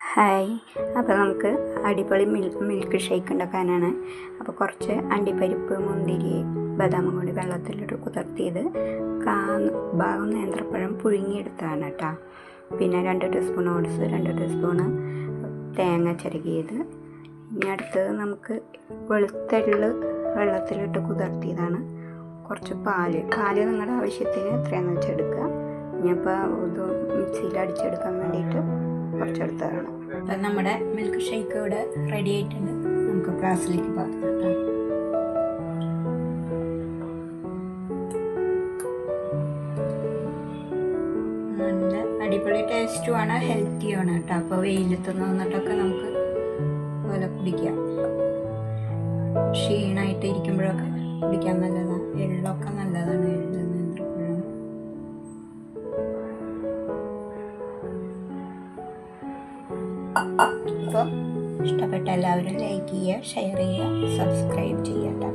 Hi. അപ്പോൾ നമുക്ക് അടിപൊളി മിൽക്ക് ഷേക്ക് ഉണ്ടാക്കാനാണ്. അപ്പോൾ കുറച്ച് അണ്ടിപ്പരിപ്പ്, മുന്തിരി, ബദാമും കൂടി വെള്ളത്തിലിട്ട് കുതിർത്തിയത് ഭാഗം നേന്ത്രപ്പഴം പുഴുങ്ങിയെടുത്തതാണ് കേട്ടോ. പിന്നെ 2 ടീസ്പൂൺ ഓട്സ്, 2 ടീസ്പൂണ് തേങ്ങ ചിരകിയത്. ഇനി അടുത്തത് നമുക്ക് വെളുത്തുള്ളി വെള്ളത്തിലിട്ട് കുതിർത്തിയതാണ്. കുറച്ച് പാല് നിങ്ങളുടെ ആവശ്യത്തിന് എത്രയാണെന്ന് വെച്ചെടുക്കുക. ഇനിയിപ്പോൾ ഇത് മിക്സിയിൽ അടിച്ചെടുക്കാൻ വേണ്ടിയിട്ട് കുറച്ചെടുത്തതാണ്. അപ്പം നമ്മുടെ മിൽക്ക് ഷേക്ക് ഇവിടെ റെഡി ആയിട്ടുണ്ട്. നമുക്ക് ഗ്ലാസ്സിലേക്ക് പാർക്കാം. നല്ല അടിപൊളി ടേസ്റ്റുമാണ്, ഹെൽത്തിയാണ് കേട്ടോ. അപ്പോൾ വെയിലത്ത് നിന്നിട്ടൊക്കെ നമുക്ക് പോലെ കുടിക്കാം. ക്ഷീണമായിട്ട് ഇരിക്കുമ്പോഴൊക്കെ കുടിക്കാൻ നല്ലതാണ്. എള്ളൊക്കെ നല്ലതാണ്. എള്ള്, നേന്ത്രപ്പഴം. അപ്പോൾ ഇഷ്ടപ്പെട്ട എല്ലാവരും ലൈക്ക് ചെയ്യുക, ഷെയർ ചെയ്യുക, സബ്സ്ക്രൈബ് ചെയ്യുക കേട്ടോ.